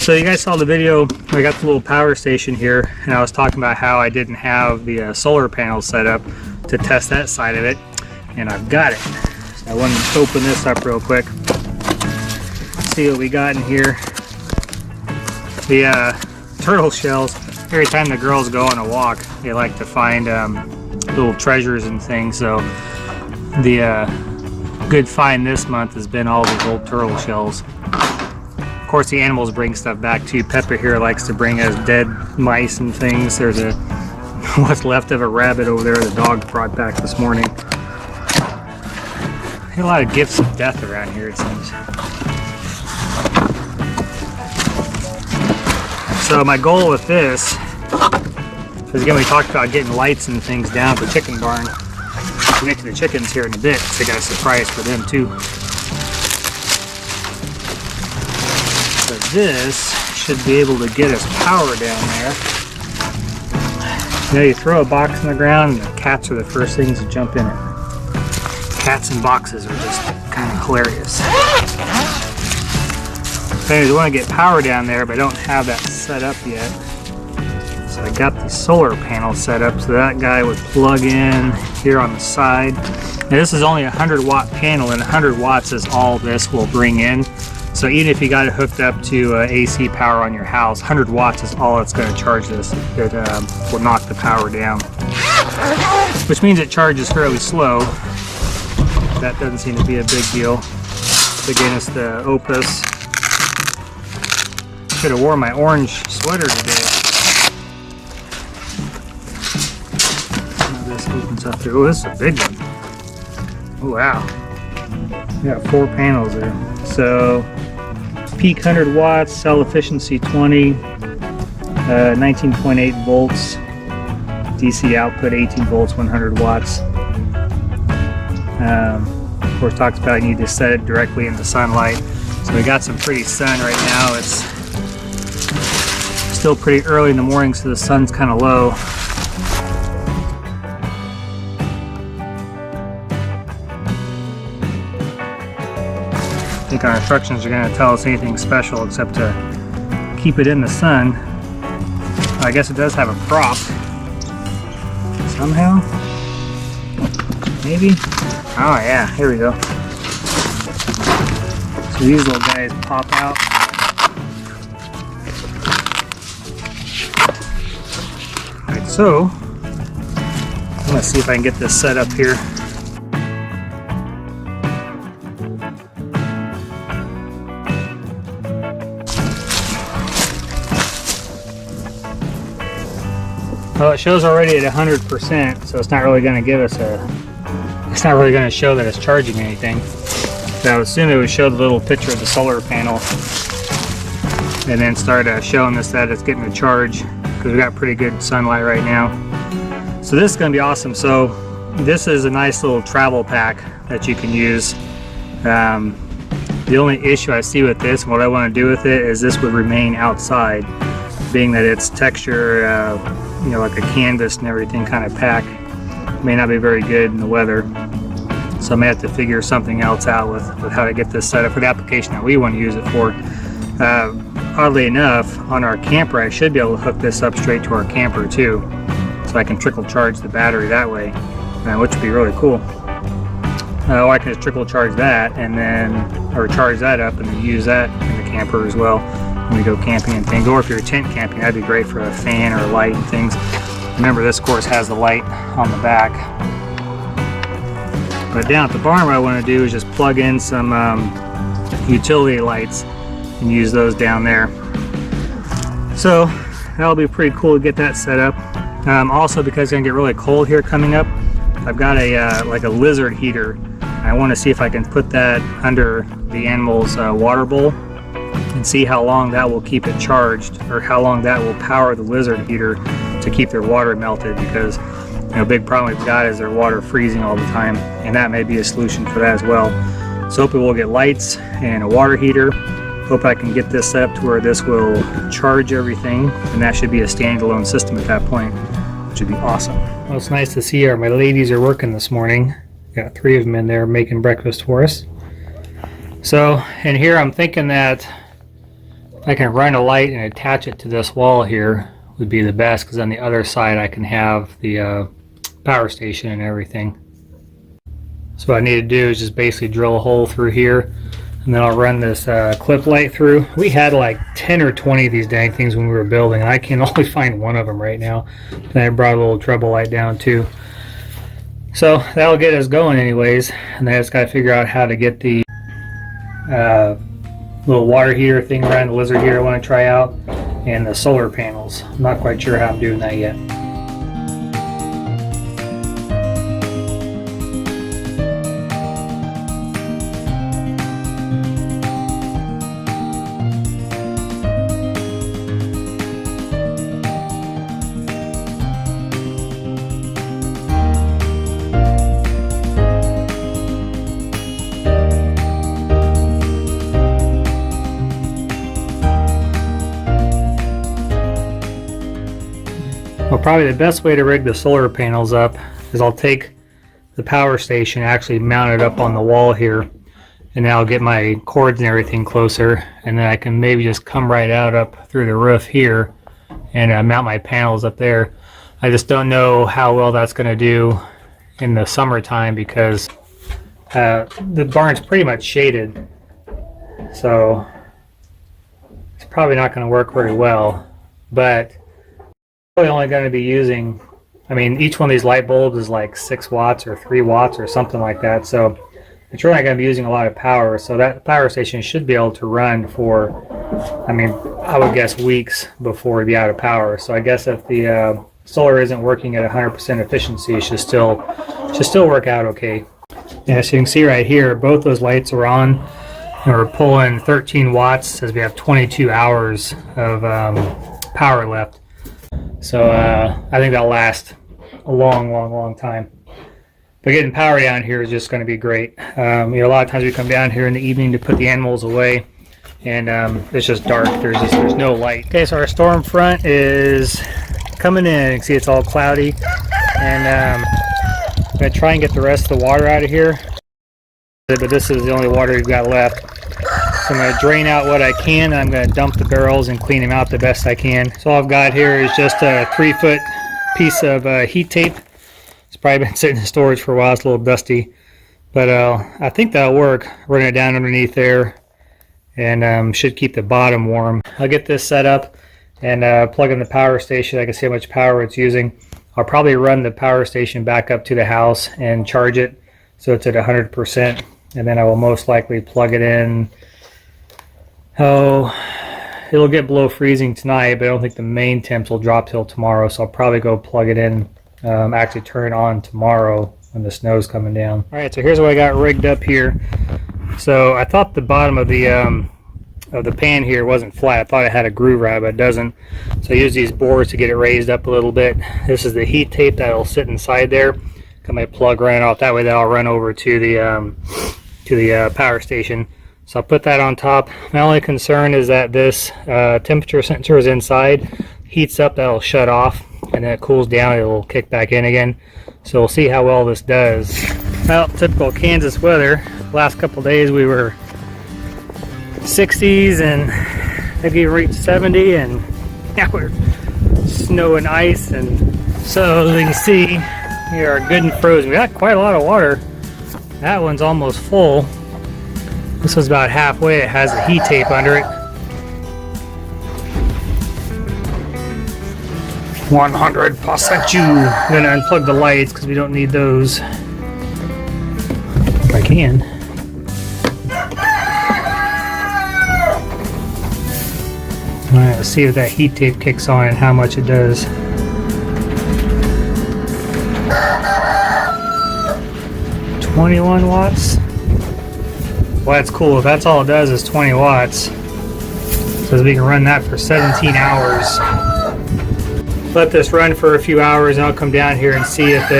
So you guys saw the video. I got the little power station here, and I was talking about how I didn't have the solar panel set up to test that side of it, and I've got it. So I wanted to open this up real quick, see what we got in here. The turtle shells, every time the girls go on a walk, they like to find little treasures and things. So the good find this month has been all these old turtle shells. Of course, the animals bring stuff back too. Peppa here likes to bring us dead mice and things. There's a what's left of a rabbit over there the dog brought back this morning. A lot of gifts of death around here, it seems. So my goal with this, because again we talked about getting lights and things down at the chicken barn. We'll get to the chickens here in a bit, because I got a surprise for them too. So this should be able to get us power down there. You know, you throw a box on the ground and the cats are the first things to jump in it. Cats in boxes are just kind of hilarious. Anyways, I want to get power down there, but I don't have that set up yet. So I got the solar panel set up, so that guy would plug in here on the side. Now this is only a 100-watt panel, and 100 watts is all this will bring in. So even if you got it hooked up to AC power on your house, 100 watts is all it's going to charge this. It will knock the power down. Which means it charges fairly slow. That doesn't seem to be a big deal. So again, it's the Oupes. Should have worn my orange sweater today. Now this opens up here. Oh, this is a big one. Oh, wow. We got 4 panels there. So peak 100 watts, cell efficiency 20, 19.8 volts, DC output 18 volts, 100 watts. Of course, talks about you need to set it directly in the sunlight. So we got some pretty sun right now. It's still pretty early in the morning, so the sun's kind of low. I think our instructions are going to tell us anything special except to keep it in the sun. I guess it does have a prop somehow. Maybe? Oh yeah, here we go. So these little guys pop out. Alright, so I'm going to see if I can get this set up here. Well, it shows already at 100%, so it's not really going to give us it's not really going to show that it's charging anything. So I would assume it would show the little picture of the solar panel and then start showing us that it's getting a charge, because we've got pretty good sunlight right now. So this is going to be awesome. So this is a nice little travel pack that you can use. The only issue I see with this and what I want to do with it is this would remain outside, being that it's texture, you know, like a canvas and everything kind of pack. May not be very good in the weather, so I may have to figure something else out with how to get this set up for the application that we want to use it for. Oddly enough, on our camper I should be able to hook this up straight to our camper too, so I can trickle charge the battery that way, which would be really cool. Or I can just trickle charge that and then, or charge that up and then use that in the camper as well when we go camping and things. Or if you're tent camping, that'd be great for a fan or a light and things. Remember, this course has the light on the back. But down at the barn, what I want to do is just plug in some utility lights and use those down there. So that'll be pretty cool to get that set up. Also, because it's going to get really cold here coming up, I've got a like a lizard heater. I want to see if I can put that under the animal's water bowl and see how long that will keep it charged, or how long that will power the lizard heater to keep their water melted, because you know, a big problem we've got is their water freezing all the time, and that may be a solution for that as well. So hopefully we'll get lights and a water heater. Hope I can get this set up to where this will charge everything, and that should be a standalone system at that point, which would be awesome. Well, it's nice to see my ladies are working this morning. Got 3 of them in there making breakfast for us. So, and here I'm thinking that If I can run a light and attach it to this wall here would be the best, because on the other side I can have the power station and everything. So what I need to do is just basically drill a hole through here, and then I'll run this clip light through. We had like 10 or 20 of these dang things when we were building, and I can only find one of them right now. And I brought a little treble light down too. So that'll get us going anyways, and then I just got to figure out how to get the little water heater thing around the lizard here I want to try out, and the solar panels. I'm not quite sure how I'm doing that yet. Well, probably the best way to rig the solar panels up is I'll take the power station, actually mount it up on the wall here, and then I'll get my cords and everything closer, and then I can maybe just come right out up through the roof here and mount my panels up there. I just don't know how well that's going to do in the summertime, because the barn's pretty much shaded, so it's probably not going to work very well. But only going to be using, I mean, each one of these light bulbs is like 6 watts or 3 watts or something like that, so it's really not going to be using a lot of power. So that power station should be able to run for, I mean, I would guess weeks before it'd be out of power. So I guess if the solar isn't working at 100% efficiency, it should still work out okay. Yeah, so you can see right here, both those lights are on, and we're pulling 13 watts as we have 22 hours of power left. So I think that'll last a long time. But getting power down here is just going to be great. You know, a lot of times we come down here in the evening to put the animals away, and it's just dark. There's no light. Okay, so our storm front is coming in. You can see it's all cloudy, and I'm going to try and get the rest of the water out of here. But this is the only water we've got left. So I'm going to drain out what I can, and I'm going to dump the barrels and clean them out the best I can. So all I've got here is just a 3-foot piece of heat tape. It's probably been sitting in storage for a while. It's a little dusty, but I think that'll work. Running it down underneath there, and should keep the bottom warm. I'll get this set up and plug in the power station. I can see how much power it's using. I'll probably run the power station back up to the house and charge it so it's at 100%, and then I will most likely plug it in. Oh, it'll get below freezing tonight, but I don't think the main temps will drop till tomorrow, so I'll probably go plug it in, actually turn it on tomorrow when the snow's coming down. Alright, so here's what I got rigged up here. So I thought the bottom of the pan here wasn't flat. I thought it had a groove right, but it doesn't. So I use these boards to get it raised up a little bit. This is the heat tape that'll sit inside there. Got my plug running off, that way that'll run over to the power station. So I'll put that on top. My only concern is that this temperature sensor is inside. Heats up, that'll shut off, and then it cools down, it'll kick back in again. So we'll see how well this does. Well, typical Kansas weather. Last couple days we were 60s and maybe reached 70, and now we're snow and ice. And so as you can see, we are good and frozen. We got quite a lot of water. That one's almost full. This was about halfway. It has the heat tape under it. 100% you. I'm going to unplug the lights because we don't need those. If I can. Alright, let's see if that heat tape kicks on and how much it does. $21 watts. Well, that's cool. If that's all it does is 20 watts, so we can run that for 17 hours. Let this run for a few hours, and I'll come down here and see if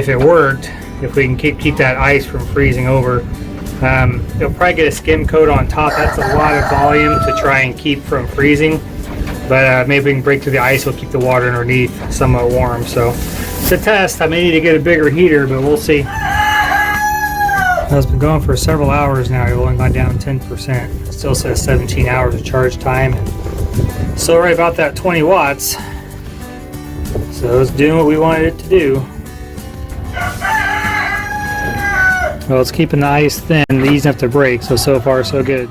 it worked. If we can keep that ice from freezing over. You'll probably get a skim coat on top. That's a lot of volume to try and keep from freezing. But maybe we can break through the ice. We'll keep the water underneath somewhat warm. So to test, I may need to get a bigger heater, but we'll see. It's been going for several hours now. I've only gone down 10%. It still says 17 hours of charge time. And still right about that 20 watts. So it's doing what we wanted it to do. Well, it's keeping the ice thin, easy enough to break. So far, so good.